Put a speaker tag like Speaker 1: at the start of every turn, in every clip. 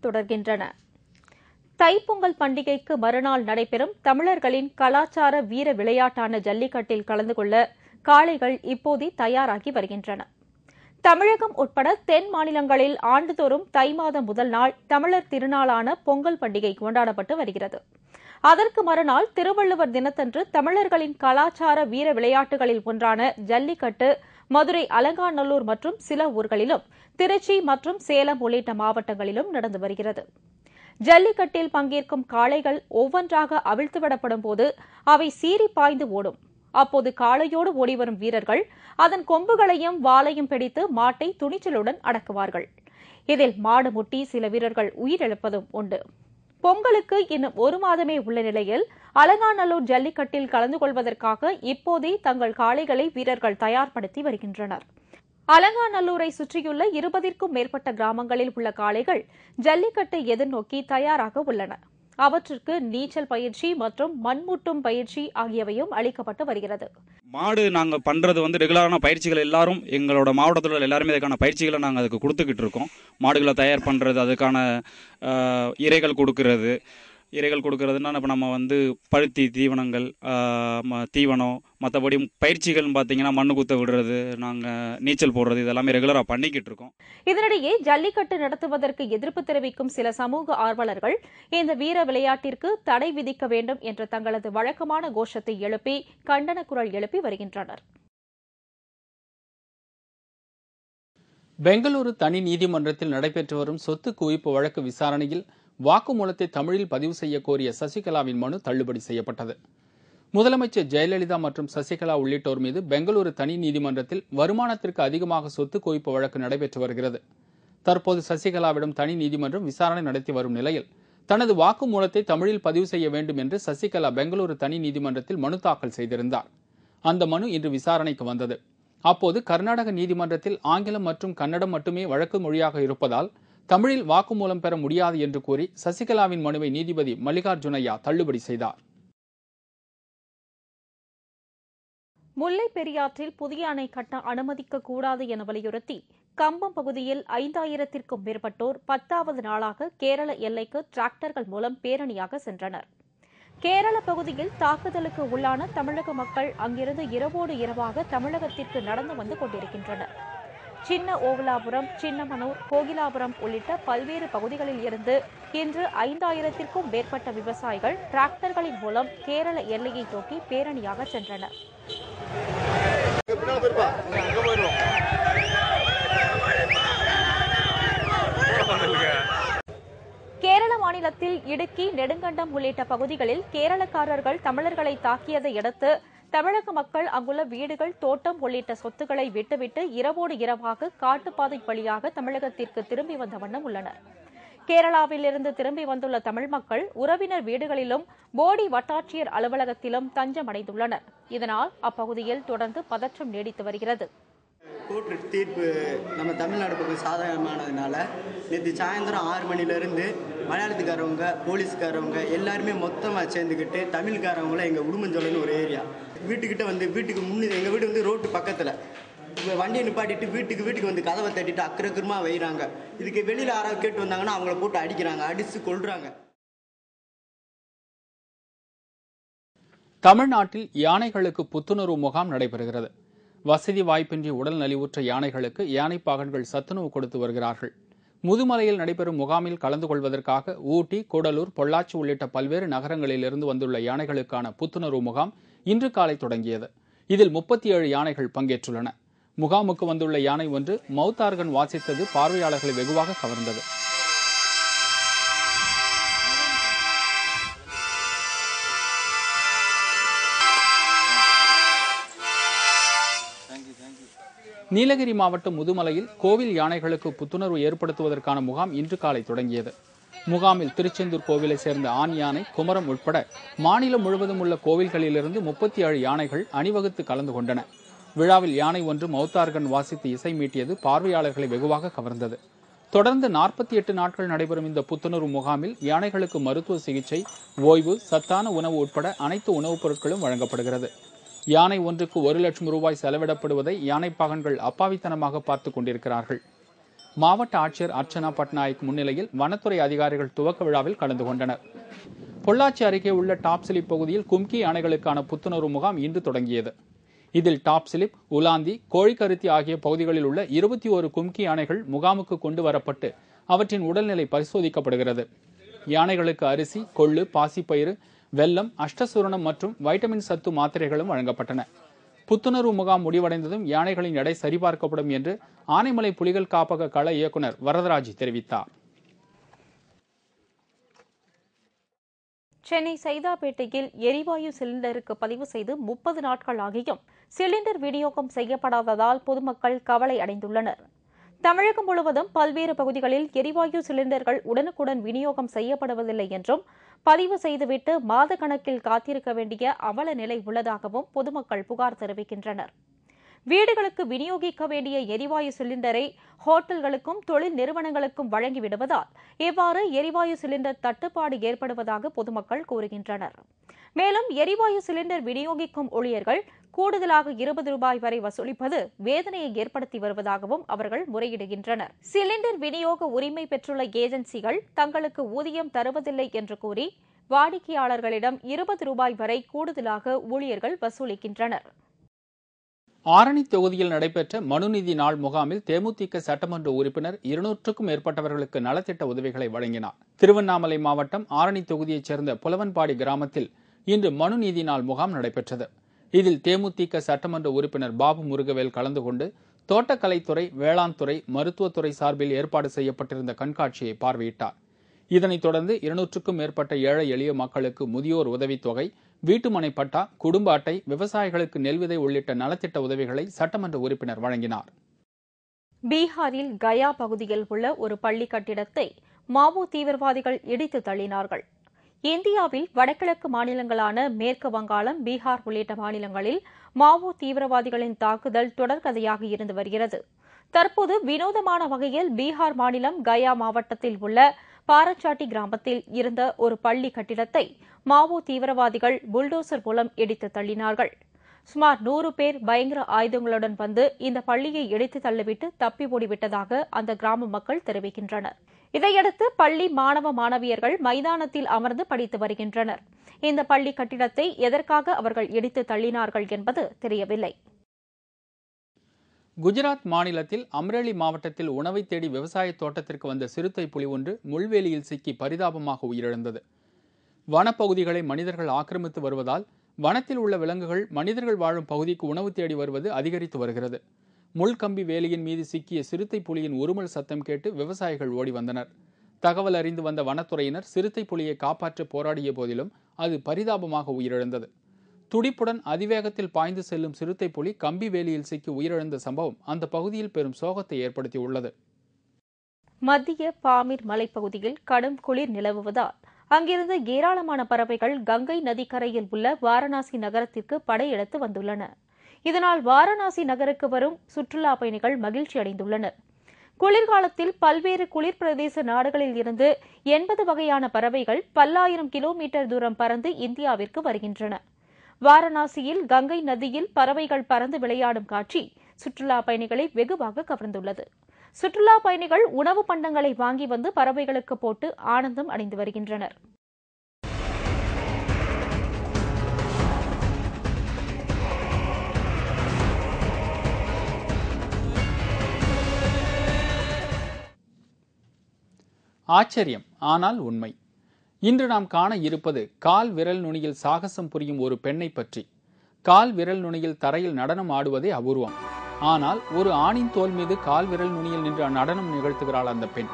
Speaker 1: தொடர்கின்றன. தைப்பொங்கல் பண்டிகைக்கு மறுநாள் நடைபெறும் தமிழர்களின் கலாச்சார வீர விளையாட்டான ஜல்லிக்கட்டில் கலந்து கொள்ள காளைகள் இப்போதே தயாராகி வருகின்றன. தமிழகம் உட்பட தென் மாநிலங்களில் ஆண்டுதோறும் தை மாதம் முதல் நாள் தமிழர் திருநாளான பொங்கல் பண்டிகை கொண்டாடப்பட்டு வருகிறது. அதற்கு மறுநாள் திருவள்ளுவர் தினத்தன்று தமிழர்களின் கலாச்சார வீர விளையாட்டுகளில் ஒன்றான ஜல்லிக்கட்டு மதுரை அலங்காநல்லூர் மற்றும் சில ஊர்களிலும், திருச்சி மற்றும் சேலம் உள்ளிட்ட மாவட்டங்களிலும் நடந்து வருகிறது. ஜல்லிக்கட்டில் பங்கேற்கும் காளைகள் ஒவ்வொன்றாக அவிழ்த்துவிடப்படும் போது அவை சீறி பாய்ந்து ஓடும். அப்போது காளையோடு ஓடிவரும் வீரர்கள் அதன் கொம்புகளையும் வாலையும் பிடித்து மாட்டை துணிச்சலுடன் அடக்குவார்கள். இதில் மாடு முட்டி சில வீரர்கள் உயிரிழப்பதும் உண்டு. பொங்கலுக்கு இன்னும் 1 மாதமே உள்ள நிலையில் அலங்காநல்லூர் ஜல்லிக்கட்டில் கலந்து கொள்வதற்காக இப்போதே தங்கள் காளைகளை வீரர்கள் தயார்படுத்தி வருகின்றனர். அலங்காநல்லூரை சுற்றியுள்ள 20க்கும் மேற்பட்ட கிராமங்களில் உள்ள காளைகள் ஜல்லிக்கட்டை எதிர்நோக்கி தயாராக உள்ளன. அவற்றுக்கு நீச்சல் பயிற்சி மற்றும் மண்முட்டும் பயிற்சி ஆகியவையும் அளிக்கப்பட்டு வருகிறது.
Speaker 2: மாடு நாங்கள் பண்ணுறது ரெகுலரான பயிற்சிகள் எல்லாரும் எங்களோட மாவட்டத்தில் உள்ள எல்லாருமே அதுக்கான பயிற்சிகளை நாங்கள் அதுக்கு கொடுத்துக்கிட்டு இருக்கோம். மாடுகளை தயார் பண்ணுறது, அதுக்கான இறைகள் கொடுக்கறதுனா இப்போ நம்ம பருத்தி தீவனங்கள், தீவனம், மற்றபடி பயிற்சிகள் பார்த்தீங்கன்னா மண்ணு குத்த விடுறது, நாங்கள் நீச்சல் போடுறது, இதெல்லாமே ரெகுலராக பண்ணிக்கிட்டு இருக்கோம்.
Speaker 1: இதனிடையே ஜல்லிக்கட்டு நடத்துவதற்கு எதிர்ப்பு தெரிவிக்கும் சில சமூக ஆர்வலர்கள் இந்த வீர விளையாட்டிற்கு தடை விதிக்க வேண்டும் என்ற தங்களது வழக்கமான கோஷத்தை எழுப்பி கண்டன குரல் எழுப்பி வருகின்றனர்.
Speaker 3: பெங்களூரு தனி நீதிமன்றத்தில் நடைபெற்று வரும் சொத்து குவிப்பு வழக்கு விசாரணையில் வாக்குமூலத்தை தமிழில் பதிவு செய்ய கோரிய சசிகலாவின் மனு தள்ளுபடி செய்யப்பட்டது. முதலமைச்சர் ஜெயலலிதா மற்றும் சசிகலா உள்ளிட்டோர் மீது பெங்களூரு தனி நீதிமன்றத்தில் வருமானத்திற்கு அதிகமாக சொத்து குவிப்பு வழக்கு நடைபெற்று வருகிறது. தற்போது சசிகலாவிடம் தனி நீதிமன்றம் விசாரணை நடத்தி வரும் நிலையில் தனது வாக்குமூலத்தை தமிழில் பதிவு செய்ய வேண்டும் என்று சசிகலா பெங்களூரு தனி நீதிமன்றத்தில் மனு தாக்கல் செய்திருந்தார். அந்த மனு இன்று விசாரணைக்கு வந்தது. அப்போது கர்நாடக நீதிமன்றத்தில் ஆங்கிலம் மற்றும் கன்னடம் மட்டுமே வழக்கு மொழியாக இருப்பதால் தமிழில் வாக்குமூலம் பெற முடியாது என்று கூறி சசிகலாவின் மனுவை நீதிபதி மல்லிகார்ஜுனையா தள்ளுபடி செய்தார்.
Speaker 1: முல்லை பெரியாற்றில் புதிய அணை கட்ட அனுமதிக்கக்கூடாது என வலியுறுத்தி கம்பம் பகுதியில் 5000த்திற்கும் மேற்பட்டோர் 10வது நாளாக கேரள எல்லைக்கு டிராக்டர்கள் மூலம் பேரணியாக சென்றனர். கேரள பகுதியில் தாக்குதலுக்கு உள்ளான தமிழக மக்கள் அங்கிருந்து இரவோடு இரவாக தமிழகத்திற்கு நடந்து வந்து கொண்டிருக்கின்றனர். சின்ன ஓவலாபுரம், சின்னமனூர், கோகிலாபுரம் உள்ளிட்ட பல்வேறு பகுதிகளில் இருந்து இன்று 5000த்திற்கும் மேற்பட்ட விவசாயிகள் டிராக்டர்களின் மூலம் கேரள எல்லையை நோக்கி பேரணியாக சென்றனர். கேரள மாநிலத்தில் இடுக்கி, நெடுங்கண்டம் உள்ளிட்ட பகுதிகளில் கேரளக்காரர்கள் தமிழர்களை தாக்கியதை அடுத்து தமிழக மக்கள் அங்குள்ள வீடுகள், தோட்டம் உள்ளிட்ட சொத்துக்களை விட்டுவிட்டு இரவோடு இரவாக காட்டுப்பாதை வழியாக தமிழகத்திற்கு திரும்பி வந்த வண்ணம் உள்ளனர். கேரளாவிலிருந்து திரும்பி வந்துள்ள தமிழ் மக்கள் உறவினர் வீடுகளிலும் போடி வட்டாட்சியர் அலுவலகத்திலும் தஞ்சமடைந்துள்ளனர். இதனால் அப்பகுதியில் தொடர்ந்து பதற்றம் நீடித்து வருகிறது.
Speaker 4: கோர்ட்டு தீர்ப்பு நம்ம தமிழ்நாடு பக்கம் சாதகமானதுனால நேற்று சாயந்தரம் 6 மணிலேருந்து மலையாளத்துக்காரவங்க, போலீஸ்காரவங்க எல்லாருமே மொத்தமாக சேர்ந்துக்கிட்டு தமிழ்காரவங்கள எங்கள் உடுமஞ்சோலைன்னு ஒரு ஏரியா வீட்டுக்கிட்ட வீட்டுக்கு எங்கள் வீடு ரோட்டு பக்கத்தில் வண்டியை நிப்பாட்டிட்டு வீட்டுக்கு கதவை தட்டிட்டு அக்கறமா வைகிறாங்க. இதுக்கு வெளியில் யாராவது கேட்டு வந்தாங்கன்னா அவங்கள போட்டு அடிக்கிறாங்க, அடித்து கொள்றாங்க.
Speaker 3: தமிழ்நாட்டில் யானைகளுக்கு புத்துணர்வு முகாம் நடைபெறுகிறது. வசதி வாய்ப்பின்றி உடல் நலிவுற்ற யானைகளுக்கு யானை பாகன்கள் சத்துணவு கொடுத்து வருகிறார்கள். முதுமலையில் நடைபெறும் முகாமில் கலந்து கொள்வதற்காக ஊட்டி, கூடலூர், பொள்ளாச்சி உள்ளிட்ட பல்வேறு நகரங்களிலிருந்து வந்துள்ள யானைகளுக்கான புத்துணர்வு முகாம் இன்று காலை தொடங்கியது. இதில் 37 யானைகள் பங்கேற்றுள்ளன. முகாமுக்கு வந்துள்ள யானை ஒன்று மவுத்தார்கன் வாசித்தது பார்வையாளர்களை வெகுவாக கவர்ந்தது. நீலகிரி மாவட்டம் முதுமலையில் கோவில் யானைகளுக்கு புத்துணர்வு ஏற்படுத்துவதற்கான முகாம் இன்று காலை தொடங்கியது. முகாமில் திருச்செந்தூர் கோவிலை சேர்ந்த ஆண் யானை, குமரம் உட்பட மாநிலம் முழுவதும் உள்ள கோவில்களிலிருந்து 37 யானைகள் அணிவகுத்து கலந்து கொண்டன. விழாவில் யானை ஒன்று மவுத்தார்கன் வாசித்து இசை மீட்டியது பார்வையாளர்களை வெகுவாக கவர்ந்தது. தொடர்ந்து 48 நாட்கள் நடைபெறும் இந்த புத்துணர்வு முகாமில் யானைகளுக்கு மருத்துவ சிகிச்சை, ஓய்வு, சத்தான உணவு உட்பட அனைத்து உணவுப் பொருட்களும் வழங்கப்படுகிறது. யானை ஒன்றுக்கு 1 லட்சம் ரூபாய் செலவிடப்படுவதை யானை பாகன்கள் அப்பாவித்தனமாக பார்த்துக் கொண்டிருக்கிறார்கள். மாவட்ட ஆட்சியர் அர்ச்சனா பட்நாயக் முன்னிலையில் வனத்துறை அதிகாரிகள் துவக்க விழாவில் கலந்து கொண்டனர். பொள்ளாச்சி அருகே உள்ள டாப் ஸ்லிப் பகுதியில் கும்கி யானைகளுக்கான புத்துணர்வு முகாம் இன்று தொடங்கியது. இதில் டாப் ஸ்லிப், உலாந்தி, கோழிக்கருத்தி ஆகிய பகுதிகளில் உள்ள 21 கும்கி யானைகள் முகாமுக்கு கொண்டு வரப்பட்டு அவற்றின் உடல்நிலை பரிசோதிக்கப்படுகிறது. யானைகளுக்கு அரிசி, கொள்ளு, பாசிப்பயிறு, வெல்லம், அஷ்டசூரணம் மற்றும் வைட்டமின் சத்து மாத்திரைகளும் வழங்கப்பட்டன. புத்துணர்வு முகாம் முடிவடைந்ததும் யானைகளின் எடை சரிபார்க்கப்படும் என்று ஆனைமலை புலிகள் காப்பக கள இயக்குநர் வரதராஜ் தெரிவித்தார்.
Speaker 1: சென்னை சைதாப்பேட்டையில் எரிவாயு சிலிண்டருக்கு பதிவு செய்து 30 நாட்கள் ஆகியும் சிலிண்டர் விநியோகம் செய்யப்படாததால் பொதுமக்கள் கவலை அடைந்துள்ளனர். தமிழகம் முழுவதும் பல்வேறு பகுதிகளில் எரிவாயு சிலிண்டர்கள் உடனுக்குடன் விநியோகம் செய்யப்படுவதில்லை என்றும், பதிவு செய்துவிட்டு மாத கணக்கில் காத்திருக்க வேண்டிய அவல நிலை உள்ளதாகவும் பொதுமக்கள் புகார் தெரிவிக்கின்றனர். வீடுகளுக்கு விநியோகிக்க வேண்டிய எரிவாயு சிலிண்டரை ஹோட்டல்களுக்கும் தொழில் நிறுவனங்களுக்கும் வழங்கிவிடுவதால் இவ்வாறு எரிவாயு சிலிண்டர் தட்டுப்பாடு ஏற்படுவதாக பொதுமக்கள் கூறுகின்றனர். மேலும் எரிவாயு சிலிண்டர் விநியோகிக்கும் ஊழியர்கள் கூடுதலாக 20 ரூபாய் வரை வசூலிப்பது வேதனையை ஏற்படுத்தி வருவதாகவும் அவர்கள் முறையிடுகின்றனர். சிலிண்டர் விநியோக உரிமை பெற்றுள்ள ஏஜென்சிகள் தங்களுக்கு ஊதியம் தருவதில்லை என்று கூறி வாடிக்கையாளர்களிடம் 20 ரூபாய் வரை கூடுதலாக ஊழியர்கள் வசூலிக்கின்றனர்.
Speaker 3: ஆரணி தொகுதியில் நடைபெற்ற மனுநீதி நாள் முகாமில் தேமுதிக சட்டமன்ற உறுப்பினர் 200க்கும் மேற்பட்டவர்களுக்கு நலத்திட்ட உதவிகளை வழங்கினார். திருவண்ணாமலை மாவட்டம் ஆரணி தொகுதியைச் சேர்ந்த புலவன்பாடி கிராமத்தில் இன்று மனுநீதி நாள் முகாம் நடைபெற்றது. இதில் தேமுதிக சட்டமன்ற உறுப்பினர் பாபு முருகவேல் கலந்து கொண்டு தோட்டக்கலைத்துறை, வேளாண் துறை, மருத்துவத்துறை சார்பில் ஏற்பாடு செய்யப்பட்டிருந்த கண்காட்சியை பார்வையிட்டார். இதனைத் தொடர்ந்து 200க்கும் மேற்பட்ட ஏழை எளிய மக்களுக்கு முதியோர் உதவித்தொகை, வீட்டுமனை பட்டா, குடும்ப அட்டை, விவசாயிகளுக்கு நெல்விதை உள்ளிட்ட நலத்திட்ட உதவிகளை சட்டமன்ற உறுப்பினர் வழங்கினார்.
Speaker 1: பீகாரில் கயா பகுதியில் உள்ள ஒரு பள்ளி கட்டிடத்தை மாவோ தீவிரவாதிகள் இடித்து தள்ளினார்கள். இந்தியாவில் வடகிழக்கு மாநிலங்களான மேற்கு வங்காளம், பீகார் உள்ளிட்ட மாநிலங்களில் மாவோ தீவிரவாதிகளின் தாக்குதல் தொடர்கதையாக இருந்து வருகிறது. தற்போது வினோதமான வகையில் பீகார் மாநிலம் கயா மாவட்டத்தில் உள்ள பாரச்சாட்டி கிராமத்தில் இருந்த ஒரு பள்ளி கட்டிடத்தை மாவோ தீவிரவாதிகள் புல்டோசர் மூலம் இடித்து தள்ளினார்கள். சுமார் 100 பேர் பயங்கர ஆயுதங்களுடன் வந்து இந்த பள்ளியை இடித்து தள்ளிவிட்டு தப்பி ஓடிவிட்டதாக அந்த கிராம மக்கள் தெரிவிக்கின்றனர். இதையடுத்து பள்ளி மாணவ மாணவியர்கள் மைதானத்தில் அமர்ந்து படித்து வருகின்றனர். இந்த பள்ளி கட்டிடத்தை எதற்காக அவர்கள் இடித்து தள்ளினார்கள் என்பது தெரியவில்லை.
Speaker 3: குஜராத் மாநிலத்தில் அம்ரேலி மாவட்டத்தில் உணவை தேடி விவசாய தோட்டத்திற்கு வந்த சிறுத்தை புலி ஒன்று முள்வேலியில் சிக்கி பரிதாபமாக உயிரிழந்தது. வனப்பகுதிகளை மனிதர்கள் ஆக்கிரமித்து வருவதால் வனத்தில் உள்ள விலங்குகள் மனிதர்கள் வாழும் பகுதிக்கு உணவு தேடி வருவது அதிகரித்து வருகிறது. முள்கம்பி வேலியின் மீது சிக்கிய சிறுத்தை புலியின் உருமல் சத்தம் கேட்டு விவசாயிகள் ஓடி வந்தனர். தகவல் அறிந்து வந்த வனத்துறையினர் சிறுத்தை புலியை காப்பாற்ற போராடிய போதிலும் அது பரிதாபமாக உயிரிழந்தது. துடிப்புடன் அதிவேகத்தில் பாய்ந்து செல்லும் சிறுத்தை புலி கம்பி வேலியில் சிக்கி உயிரிழந்த சம்பவம் அந்த பகுதியில் பெரும் சோகத்தை ஏற்படுத்தியுள்ளது.
Speaker 1: மத்திய பாமீர் மலைப்பகுதியில் கடும் குளிர் நிலவுவதால் அங்கிருந்து ஏராளமான பறவைகள் கங்கை நதிக்கரையில் உள்ள வாரணாசி நகரத்திற்கு படையெடுத்து வந்துள்ளன. இதனால் வாரணாசி நகருக்கு வரும் சுற்றுலா பயணிகள் மகிழ்ச்சி அடைந்துள்ளனர். குளிர்காலத்தில் பல்வேறு குளிர் பிரதேச நாடுகளில் இருந்து 80 வகையான பறவைகள் பல்லாயிரம் கிலோமீட்டர் தூரம் பறந்து இந்தியாவிற்கு வருகின்றன. வாரணாசியில் கங்கை நதியில் பறவைகள் பறந்து விளையாடும் காட்சி சுற்றுலா பயணிகளை வெகுவாக கவர்ந்துள்ளது. சுற்றுலா பயணிகள் உணவு பண்டங்களை வாங்கி வந்து பறவைகளுக்கு போட்டு ஆனந்தம் அடைந்து வருகின்றனர்.
Speaker 3: ஆச்சரியம், ஆனால் உண்மை. இன்று நாம் காண இருப்பது கால் விரல் நுனியில் சாகசம் புரியும் ஒரு பெண்ணை பற்றி. கால் விரல் நுனியில் தரையில் நடனம் ஆடுவதே அபூர்வம். ஆனால் ஒரு ஆணின் தோல் மீது கால் விரல் நுனியில் நின்று நடனம் நிகழ்த்துகிறாள் அந்த பெண்.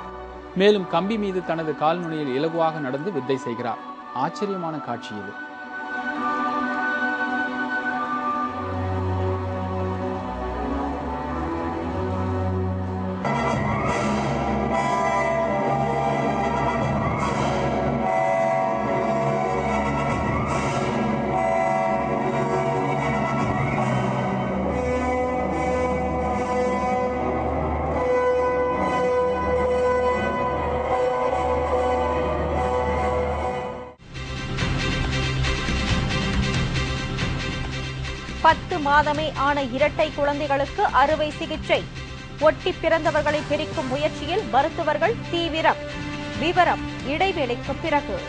Speaker 3: மேலும் கம்பி மீது தனது கால் நுனியில் இலகுவாக நடந்து வித்தை செய்கிறார். ஆச்சரியமான காட்சி இது.
Speaker 1: மாதமே ஆன இரட்டை குழந்தைகளுக்கு அறுவை சிகிச்சை. ஒட்டி பிறந்தவர்களை பிரிக்கும் முயற்சியில் மருத்துவர்கள் தீவிரம். விவரம் இடைவேளைக்கு பிறகு.